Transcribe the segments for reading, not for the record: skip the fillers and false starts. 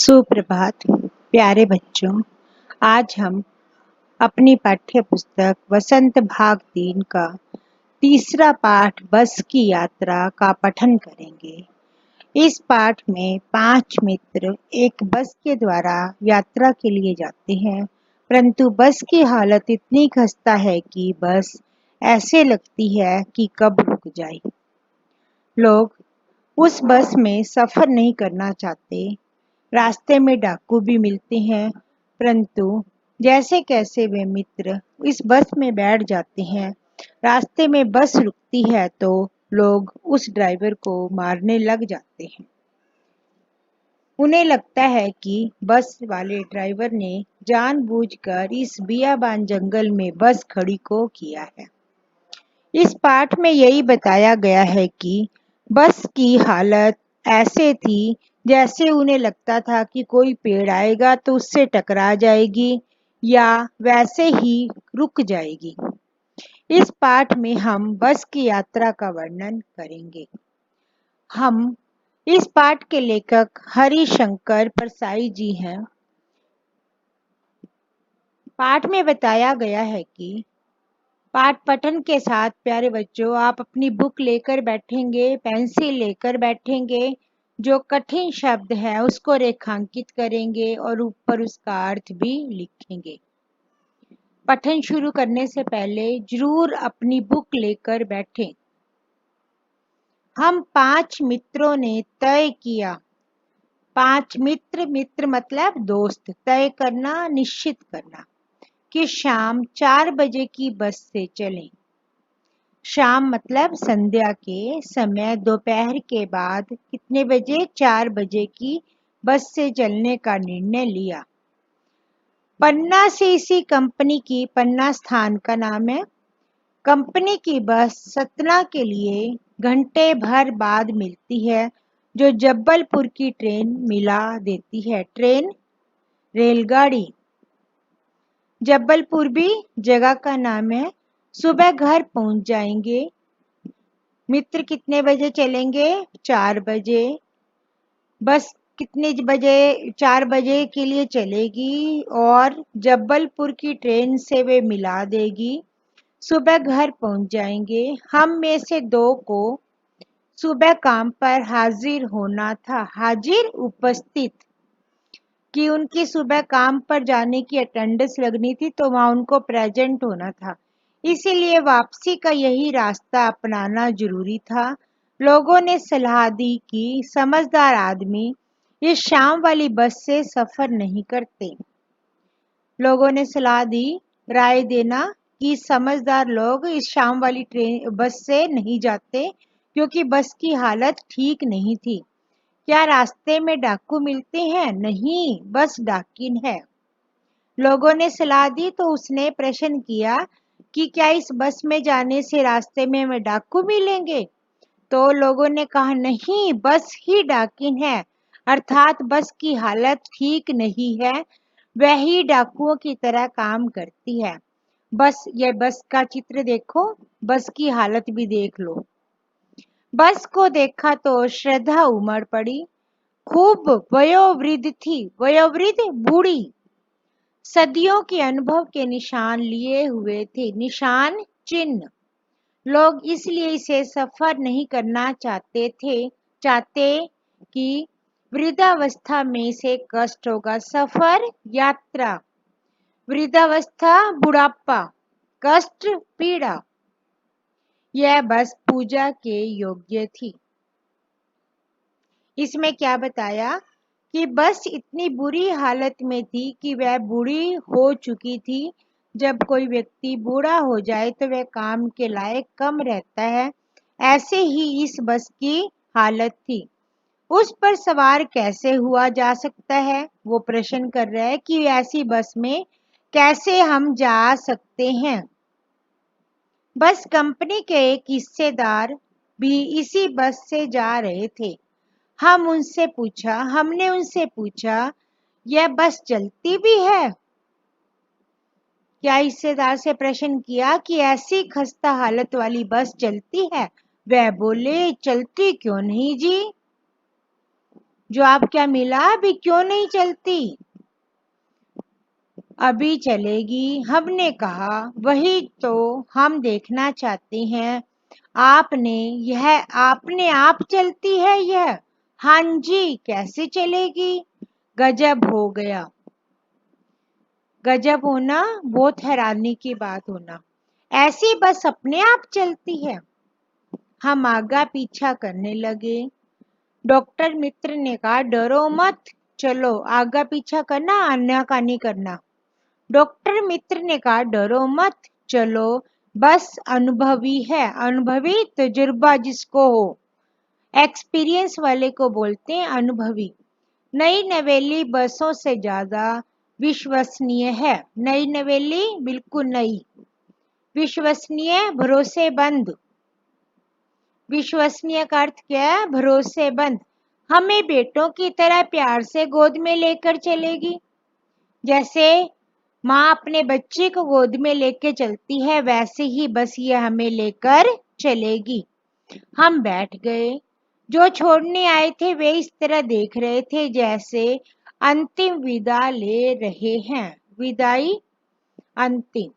सुप्रभात प्यारे बच्चों। आज हम अपनी पाठ्य पुस्तक वसंत भाग 3 का तीसरा पाठ बस की यात्रा का पठन करेंगे। इस पाठ में 5 मित्र एक बस के द्वारा यात्रा के लिए जाते हैं, परंतु बस की हालत इतनी खस्ता है कि बस ऐसे लगती है कि कब रुक जाए। लोग उस बस में सफर नहीं करना चाहते। रास्ते में डाकू भी मिलते हैं, परंतु जैसे कैसे वे मित्र इस बस में बैठ जाते हैं। रास्ते में बस रुकती है तो लोग उस ड्राइवर को मारने लग जाते हैं। उन्हें लगता है कि बस वाले ड्राइवर ने जानबूझकर इस बियाबान जंगल में बस खड़ी को किया है। इस पाठ में यही बताया गया है कि बस की हालत ऐसे थी जैसे उन्हें लगता था कि कोई पेड़ आएगा तो उससे टकरा जाएगी या वैसे ही रुक जाएगी। इस पाठ में हम बस की यात्रा का वर्णन करेंगे। हम इस पाठ के लेखक हरिशंकर परसाई जी हैं। पाठ में बताया गया है कि पाठ पठन के साथ प्यारे बच्चों आप अपनी बुक लेकर बैठेंगे, पेंसिल लेकर बैठेंगे। जो कठिन शब्द है उसको रेखांकित करेंगे और ऊपर उसका अर्थ भी लिखेंगे। पठन शुरू करने से पहले जरूर अपनी बुक लेकर बैठें। हम 5 मित्रों ने तय किया। 5 मित्र मतलब दोस्त, तय करना, निश्चित करना कि शाम 4 बजे की बस से चलें। शाम मतलब संध्या के समय, दोपहर के बाद कितने बजे? 4 बजे की बस से चलने का निर्णय लिया। पन्ना से इसी कंपनी की, पन्ना स्थान का नाम है, कंपनी की बस सतना के लिए घंटे भर बाद मिलती है, जो जबलपुर की ट्रेन मिला देती है। ट्रेन रेलगाड़ी। जबलपुर भी जगह का नाम है। सुबह घर पहुंच जाएंगे। मित्र कितने बजे चलेंगे? 4 बजे। बस कितने बजे? 4 बजे के लिए चलेगी और जबलपुर की ट्रेन से वे मिला देगी। सुबह घर पहुंच जाएंगे। हम में से 2 को सुबह काम पर हाजिर होना था। हाजिर उपस्थित कि उनकी सुबह काम पर जाने की अटेंडेंस लगनी थी, तो वहां उनको प्रेजेंट होना था। इसीलिए वापसी का यही रास्ता अपनाना जरूरी था। लोगों ने सलाह दी कि समझदार आदमी इस शाम वाली बस से सफर नहीं करते। लोगों ने सलाह दी, राय देना कि समझदार लोग इस शाम वाली ट्रेन बस से नहीं जाते क्योंकि बस की हालत ठीक नहीं थी। क्या रास्ते में डाकू मिलते हैं? नहीं, बस डाकिन है। लोगों ने सलाह दी तो उसने प्रश्न किया कि क्या इस बस में जाने से रास्ते में हमें डाकू मिलेंगे? तो लोगों ने कहा नहीं, बस ही डाकिन है, अर्थात बस की हालत ठीक नहीं है, वही डाकुओं की तरह काम करती है। बस, ये बस का चित्र देखो, बस की हालत भी देख लो। बस को देखा तो श्रद्धा उमड़ पड़ी। खूब वयोवृद्ध थी। वयोवृद्ध बूढ़ी, सदियों के अनुभव के निशान लिए हुए थे। निशान, चिन्ह। लोग इसलिए इसे सफर नहीं करना चाहते कि वृद्धावस्था में इसे कष्ट होगा। सफर, यात्रा, वृद्धावस्था, बुढ़ापा, कष्ट, पीड़ा। यह बस पूजा के योग्य थी। इसमें क्या बताया कि बस इतनी बुरी हालत में थी कि वह बूढ़ी हो चुकी थी। जब कोई व्यक्ति बूढ़ा हो जाए तो वह काम के लायक कम रहता है। ऐसे ही इस बस की हालत थी। उस पर सवार कैसे हुआ जा सकता है? वो प्रश्न कर रहा है कि ऐसी बस में कैसे हम जा सकते हैं। बस कंपनी के एक हिस्सेदार भी इसी बस से जा रहे थे। हमने उनसे पूछा, यह बस चलती भी है क्या? हिस्सेदार से प्रश्न किया कि ऐसी खस्ता हालत वाली बस चलती है? वह बोले, चलती क्यों नहीं जी। जवाब क्या मिला? अभी क्यों नहीं चलती? अभी चलेगी। हमने कहा वही तो हम देखना चाहते हैं। आपने आप चलती है यह? हाँ जी, कैसे चलेगी? गजब हो गया। गजब होना, बहुत हैरानी की बात होना। ऐसी बस अपने आप चलती है। हम आगा पीछा करने लगे। डॉक्टर मित्र ने कहा डरो मत, चलो आगा पीछा करना, आनाकानी करना। डॉक्टर मित्र ने कहा डरो मत, चलो, बस अनुभवी है, अनुभवी तजुर्बा जिसको हो, एक्सपीरियंस वाले को बोलते हैं अनुभवी। नई नवेली बसों से ज्यादा विश्वसनीय है। नई नवेली बिल्कुल नई। विश्वसनीय, भरोसेमंद। विश्वसनीय का अर्थ क्या है? भरोसेमंद। हमें बेटों की तरह प्यार से गोद में लेकर चलेगी। जैसे माँ अपने बच्चे को गोद में लेकर चलती है, वैसे ही बस ये हमें लेकर चलेगी। हम बैठ गए। जो छोड़ने आए थे वे इस तरह देख रहे थे जैसे अंतिम विदा ले रहे हैं। विदाई, अंतिम।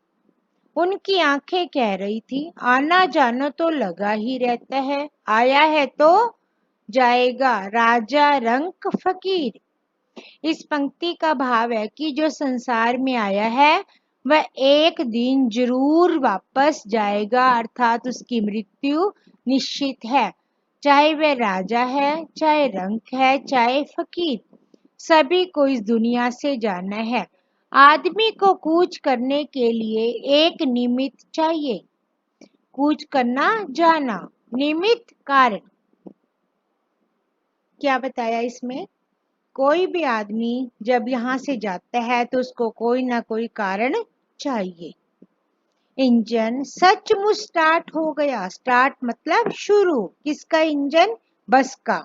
उनकी आंखें कह रही थी आना जाना तो लगा ही रहता है, आया है तो जाएगा, राजा रंक फकीर। इस पंक्ति का भाव है कि जो संसार में आया है वह एक दिन जरूर वापस जाएगा, अर्थात उसकी मृत्यु निश्चित है। चाहे वह राजा है, चाहे रंक है, चाहे फकीर, सभी को इस दुनिया से जाना है। आदमी को कूच करने के लिए एक निमित्त चाहिए। कूच करना, जाना, निमित्त, कारण। क्या बताया इसमें? कोई भी आदमी जब यहाँ से जाता है तो उसको कोई ना कोई कारण चाहिए। इंजन सचमुच स्टार्ट हो गया। स्टार्ट मतलब शुरू। किसका इंजन? बस का।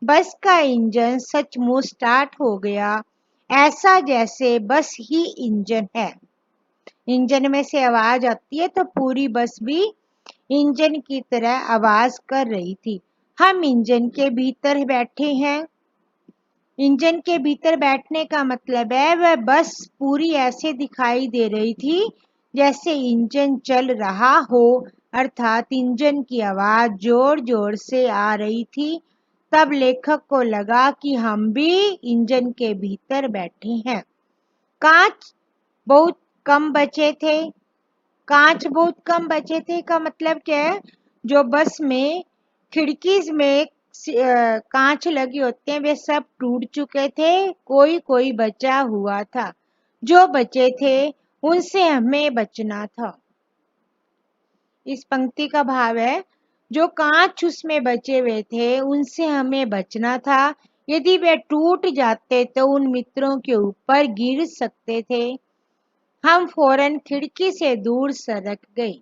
बस का इंजन सचमुच स्टार्ट हो गया, ऐसा जैसे बस ही इंजन है। इंजन में से आवाज आती है तो पूरी बस भी इंजन की तरह आवाज कर रही थी। हम इंजन के भीतर बैठे हैं। इंजन के भीतर बैठने का मतलब है वह बस पूरी ऐसे दिखाई दे रही थी जैसे इंजन चल रहा हो, अर्थात इंजन की आवाज जोर जोर से आ रही थी। तब लेखक को लगा कि हम भी इंजन के भीतर बैठे हैं। कांच बहुत कम बचे थे। कांच बहुत कम बचे थे का मतलब क्या है? जो बस में खिड़की में कांच लगे होते हैं वे सब टूट चुके थे, कोई कोई बचा हुआ था। जो बचे थे उनसे हमें बचना था। इस पंक्ति का भाव है जो कांच उसमें बचे हुए थे उनसे हमें बचना था। यदि वे टूट जाते तो उन मित्रों के ऊपर गिर सकते थे। हम फौरन खिड़की से दूर सरक गए।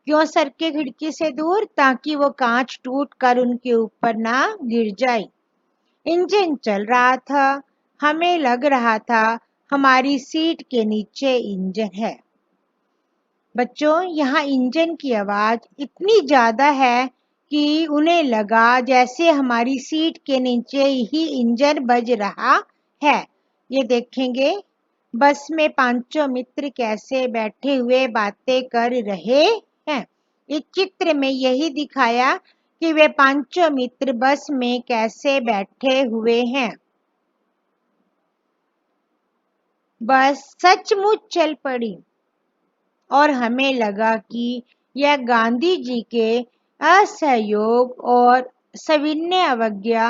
क्यों सरके खिड़की से दूर? ताकि वो कांच टूट कर उनके ऊपर ना गिर जाए। इंजन चल रहा था। हमें लग रहा था हमारी सीट के नीचे इंजन है। बच्चों, यहाँ इंजन की आवाज इतनी ज्यादा है कि उन्हें लगा जैसे हमारी सीट के नीचे ही इंजन बज रहा है। ये देखेंगे बस में पांचों मित्र कैसे बैठे हुए बातें कर रहे हैं। इस चित्र में यही दिखाया कि वे पांचों मित्र बस में कैसे बैठे हुए हैं। बस सचमुच चल पड़ी और हमें लगा कि यह गांधी जी के असहयोग और सविनय अवज्ञा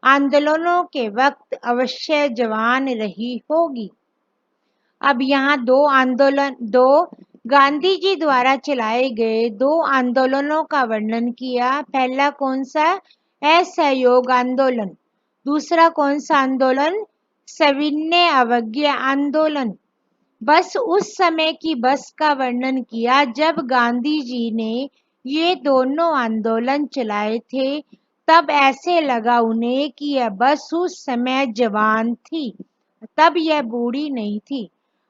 आंदोलनों के वक्त अवश्य जवान रही होगी। अब यहाँ दो गांधी जी द्वारा चलाए गए दो आंदोलनों का वर्णन किया। पहला कौन सा? असहयोग आंदोलन। दूसरा कौन सा आंदोलन? सविनय अवज्ञा आंदोलन। बस उस समय की बस का वर्णन किया जब गांधी जी ने ये दोनों आंदोलन चलाए थे। तब ऐसे लगा उन्हें कि यह बस उस समय जवान थी, तब यह बूढ़ी नहीं थी।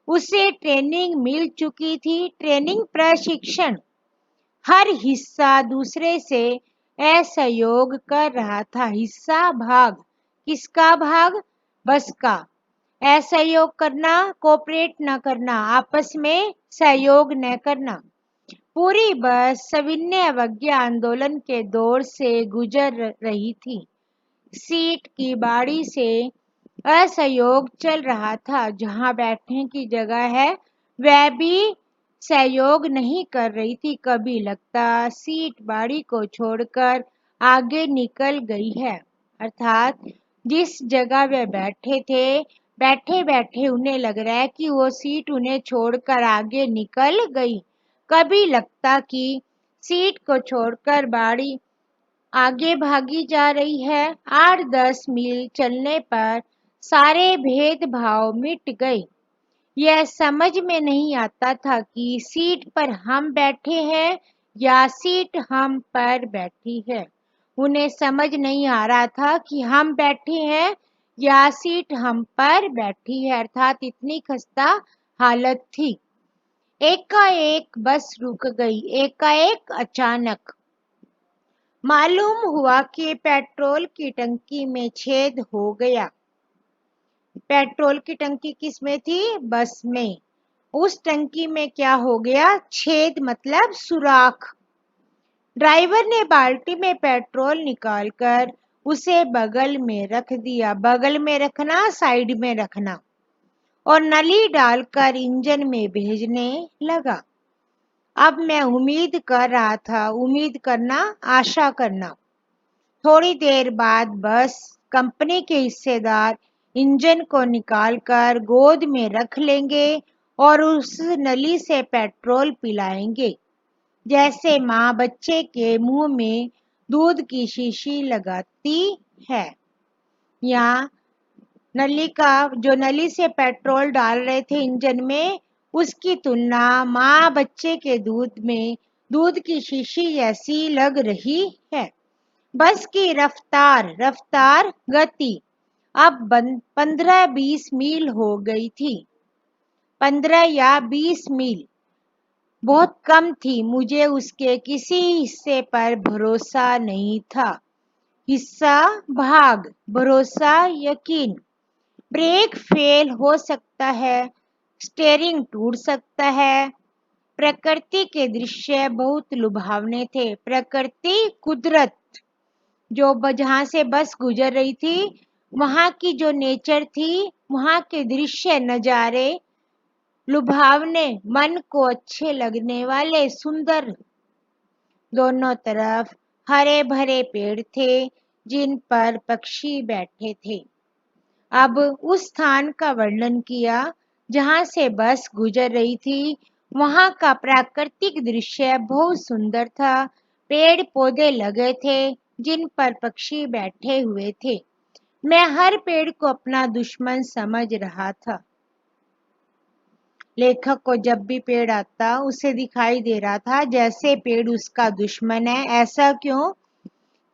उसे ट्रेनिंग मिल चुकी थी। ट्रेनिंग, प्रशिक्षण। हर हिस्सा दूसरे से असहयोग कर रहा था। हिस्सा भाग, किसका भाग? बस का। असहयोग करना, कोऑपरेट न करना, आपस में सहयोग न करना। पूरी बस सविनय अवज्ञा आंदोलन के दौर से गुजर रही थी। सीट की बारी से असहयोग चल रहा था। जहां बैठने की जगह है वह भी सहयोग नहीं कर रही थी। कभी लगता सीट बाड़ी को छोड़कर आगे निकल गई है, अर्थात जिस जगह वे बैठे थे, बैठे बैठे उन्हें लग रहा है कि वो सीट उन्हें छोड़कर आगे निकल गई। कभी लगता कि सीट को छोड़कर बाड़ी आगे भागी जा रही है। 8-10 मील चलने पर सारे भेदभाव मिट गए। यह समझ में नहीं आता था कि सीट पर हम बैठे हैं या सीट हम पर बैठी है। उन्हें समझ नहीं आ रहा था कि हम बैठे हैं या सीट हम पर बैठी है, अर्थात इतनी खस्ता हालत थी। एकाएक बस रुक गई। एकाएक, अचानक मालूम हुआ कि पेट्रोल की टंकी में छेद हो गया। पेट्रोल की टंकी किस में थी? बस में। उस टंकी में क्या हो गया? छेद मतलब सुराख। ड्राइवर ने बाल्टी में पेट्रोल निकालकर उसे बगल में रख दिया। बगल में रखना, साइड में रखना, और नली डालकर इंजन में भेजने लगा। अब मैं उम्मीद कर रहा था, उम्मीद करना, आशा करना। थोड़ी देर बाद बस कंपनी के हिस्सेदार इंजन को निकालकर गोद में रख लेंगे और उस नली से पेट्रोल पिलाएंगे, जैसे माँ बच्चे के मुंह में दूध की शीशी लगाती है। या नली से पेट्रोल डाल रहे थे इंजन में, उसकी तुलना माँ बच्चे के दूध में दूध की शीशी जैसी लग रही है। बस की रफ्तार गति अब 15-20 मील हो गई थी। 15 या 20 मील बहुत कम थी। मुझे उसके किसी हिस्से पर भरोसा नहीं था। हिस्सा भाग, भरोसा यकीन। ब्रेक फेल हो सकता है, स्टीयरिंग टूट सकता है। प्रकृति के दृश्य बहुत लुभावने थे। प्रकृति, कुदरत, जो जहां से बस गुजर रही थी, वहां की जो नेचर थी, वहां के दृश्य, नजारे लुभावने, मन को अच्छे लगने वाले, सुंदर। दोनों तरफ हरे भरे पेड़ थे जिन पर पक्षी बैठे थे। अब उस स्थान का वर्णन किया जहां से बस गुजर रही थी। वहां का प्राकृतिक दृश्य बहुत सुंदर था। पेड़ पौधे लगे थे जिन पर पक्षी बैठे हुए थे। मैं हर पेड़ को अपना दुश्मन समझ रहा था। लेखक को जब भी पेड़ आता उसे दिखाई दे रहा था जैसे पेड़ उसका दुश्मन है। ऐसा क्यों?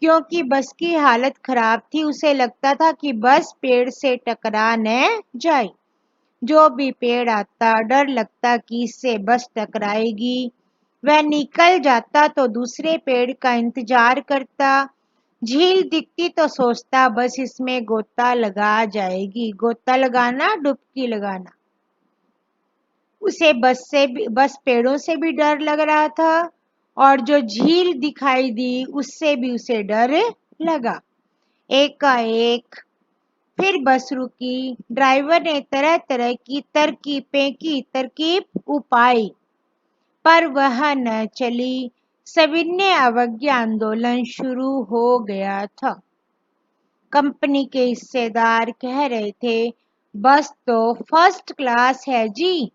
क्योंकि बस की हालत खराब थी। उसे लगता था कि बस पेड़ से टकरा न जाए। जो भी पेड़ आता डर लगता कि इससे बस टकराएगी। वह निकल जाता तो दूसरे पेड़ का इंतजार करता। झील दिखती तो सोचता बस इसमें गोता लगा जाएगी। गोता लगाना, डुबकी लगाना। उसे बस पेड़ों से भी डर लग रहा था और जो झील दिखाई दी उससे भी उसे डर लगा। एकाएक फिर बस रुकी। ड्राइवर ने तरह तरह की तरकीब उपाय, पर वह न चली। सविनय अवज्ञा आंदोलन शुरू हो गया था। कंपनी के हिस्सेदार कह रहे थे, बस तो फर्स्ट क्लास है जी।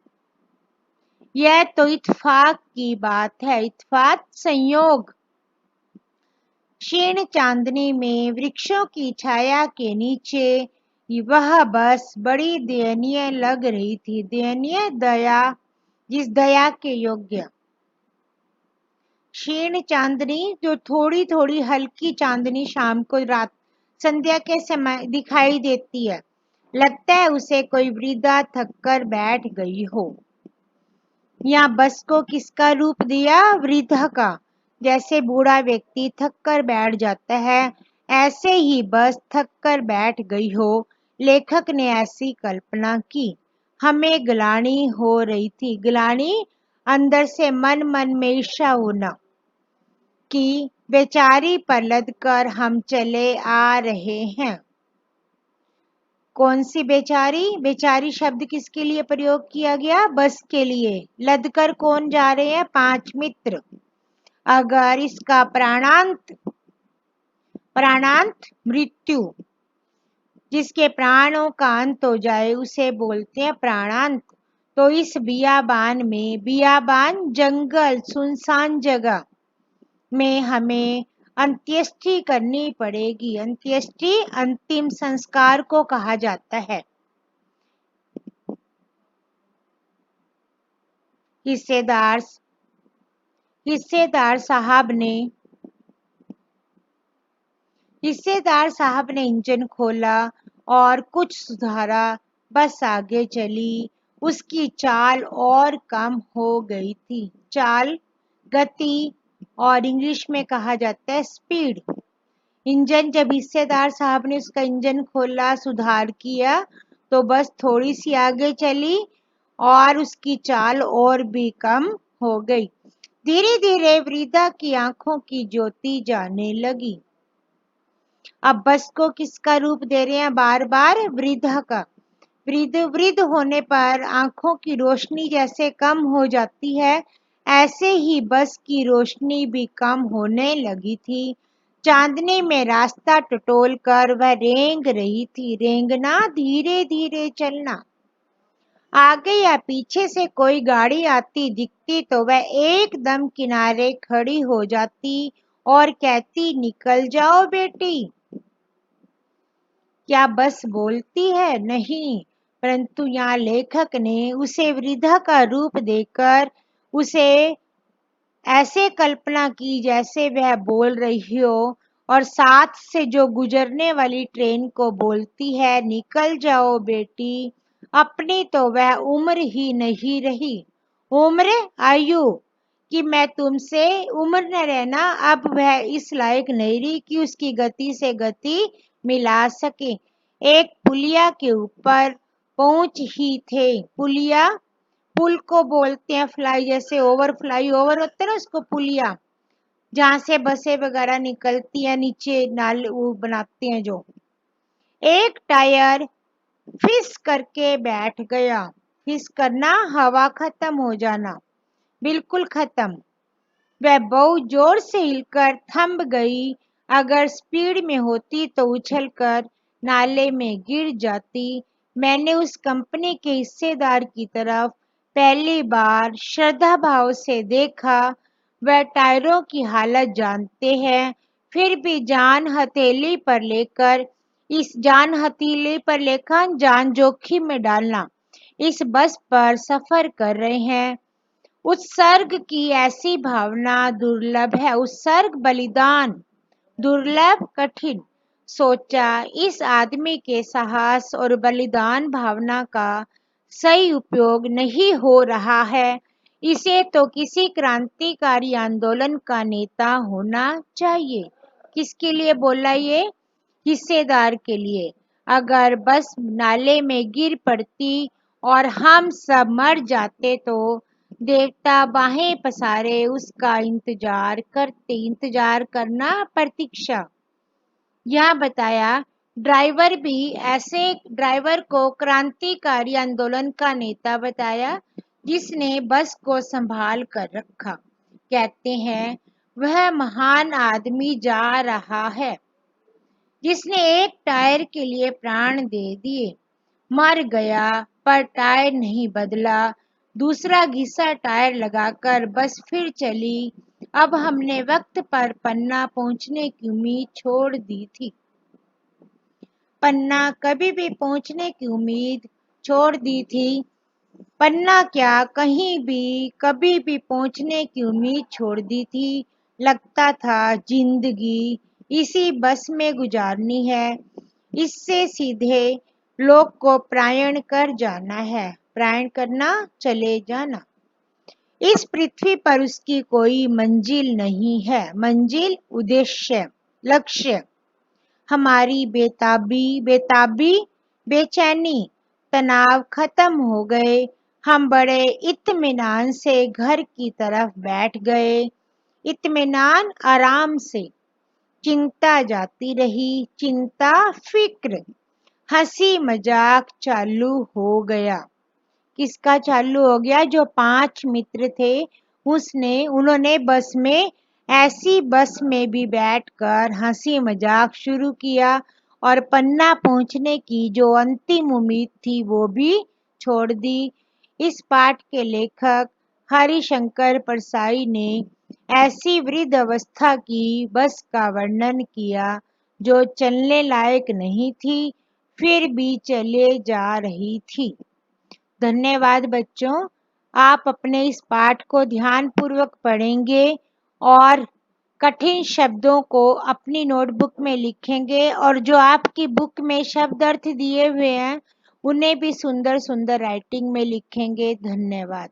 यह तो इत्तेफाक की बात है, इत्तेफाक, संयोग। क्षीण चांदनी में वृक्षों की छाया के नीचे वह बस बड़ी दयनीय लग रही थी। दयनीय, दया, जिस दया के योग्य। क्षीण चांदनी, जो थोड़ी थोड़ी हल्की चांदनी शाम को, रात, संध्या के समय दिखाई देती है। लगता है उसे कोई वृद्धा थक कर बैठ गई हो। यहाँ बस को किसका रूप दिया? वृद्धा का। जैसे बूढ़ा व्यक्ति थक कर बैठ जाता है, ऐसे ही बस थक कर बैठ गई हो। लेखक ने ऐसी कल्पना की। हमें ग्लानि हो रही थी। ग्लानि अंदर से मन मन में ईर्ष्या होना कि बेचारी पर लद कर हम चले आ रहे हैं। कौन सी बेचारी? बेचारी शब्द किसके लिए प्रयोग किया गया? बस के लिए। लदकर कौन जा रहे हैं? 5 मित्र। अगर इसका प्राणांत मृत्यु, जिसके प्राणों का अंत हो जाए उसे बोलते हैं प्राणांत। तो इस बियाबान में, बियाबान जंगल सुनसान जगह में हमें अंत्येष्टि करनी पड़ेगी। अंत्येष्टि अंतिम संस्कार को कहा जाता है। हिस्सेदार साहब ने इंजन खोला और कुछ सुधारा। बस आगे चली। उसकी चाल और कम हो गई थी। चाल गति, और इंग्लिश में कहा जाता है स्पीड। इंजन, जब हिस्सेदार साहब ने उसका इंजन खोला, सुधार किया, तो बस थोड़ी सी आगे चली और उसकी चाल और भी कम हो गई। धीरे धीरे वृद्धा की आंखों की ज्योति जाने लगी। अब बस को किसका रूप दे रहे हैं? बार बार वृद्धा का। वृद्ध होने पर आंखों की रोशनी जैसे कम हो जाती है, ऐसे ही बस की रोशनी भी कम होने लगी थी। चांदनी में रास्ता टटोल कर वह रेंग रही थी। रेंगना, धीरे धीरे चलना। आगे या पीछे से कोई गाड़ी आती दिखती तो वह एकदम किनारे खड़ी हो जाती और कहती, निकल जाओ बेटी। क्या बस बोलती है? नहीं, परंतु यहाँ लेखक ने उसे वृद्धा का रूप देकर उसे ऐसे कल्पना की जैसे वह बोल रही हो, और साथ से जो गुजरने वाली ट्रेन को बोलती है, निकल जाओ बेटी। अपनी तो वह उम्र ही नहीं रही। उम्र, आयु, कि मैं तुमसे उम्र न रहना। अब वह इस लायक नहीं रही कि उसकी गति से गति मिला सके। एक पुलिया के ऊपर पहुंच ही थे। पुलिया, पुल को बोलते हैं फ्लाई, जैसे फ्लाई ओवर होते हैं ना, उसको पुलिया, जहां से बसें वगैरह निकलती हैं, नीचे नाले वो बनाते हैं जो। एक टायर फिस करके बैठ गया। फिस करना, हवा खत्म हो जाना, बिल्कुल खत्म। वह बहुत जोर से हिलकर थम गई। अगर स्पीड में होती तो उछलकर नाले में गिर जाती। मैंने उस कंपनी के हिस्सेदार की तरफ पहली बार श्रद्धा भाव से देखा। वह टायरों की हालत जानते हैं, फिर भी जान जोखिम में डालना, इस बस पर सफर कर रहे हैं। उत्सर्ग की ऐसी भावना दुर्लभ है। उत्सर्ग, बलिदान, दुर्लभ, कठिन। सोचा, इस आदमी के साहस और बलिदान भावना का सही उपयोग नहीं हो रहा है। इसे तो किसी क्रांतिकारी आंदोलन का नेता होना चाहिए। किसके लिए बोला ये? हिस्सेदार के लिए। अगर बस नाले में गिर पड़ती और हम सब मर जाते तो देवता बाहें पसारे उसका इंतजार करते। इंतजार करना, प्रतीक्षा। यहाँ बताया, ड्राइवर को क्रांतिकारी आंदोलन का नेता बताया, जिसने बस को संभाल कर रखा। कहते हैं, वह महान आदमी जा रहा है जिसने एक टायर के लिए प्राण दे दिए। मर गया पर टायर नहीं बदला। दूसरा घिसा टायर लगाकर बस फिर चली। अब हमने वक्त पर पन्ना पहुंचने की उम्मीद छोड़ दी थी। पन्ना कभी भी पहुंचने की उम्मीद छोड़ दी थी। पन्ना क्या, कहीं भी कभी भी पहुंचने की उम्मीद छोड़ दी थी। लगता था जिंदगी इसी बस में गुजारनी है। इससे सीधे लोक को प्रयाण कर जाना है। प्रयाण करना, चले जाना। इस पृथ्वी पर उसकी कोई मंजिल नहीं है। मंजिल उद्देश्य, लक्ष्य। हमारी बेताबी, बेचैनी, तनाव खत्म हो गए। हम बड़े इत्मीनान से घर की तरफ बैठ गए। इत्मीनान, आराम से। चिंता जाती रही, चिंता, फिक्र। हंसी मजाक चालू हो गया। किसका चालू हो गया? जो 5 मित्र थे उन्होंने बस में, ऐसी बस में भी बैठकर हंसी मजाक शुरू किया और पन्ना पहुंचने की जो अंतिम उम्मीद थी वो भी छोड़ दी। इस पाठ के लेखक हरिशंकर परसाई ने ऐसी वृद्ध अवस्था की बस का वर्णन किया जो चलने लायक नहीं थी, फिर भी चले जा रही थी। धन्यवाद बच्चों। आप अपने इस पाठ को ध्यानपूर्वक पढ़ेंगे और कठिन शब्दों को अपनी नोटबुक में लिखेंगे और जो आपकी बुक में शब्द अर्थ दिए हुए हैं उन्हें भी सुंदर सुंदर राइटिंग में लिखेंगे। धन्यवाद।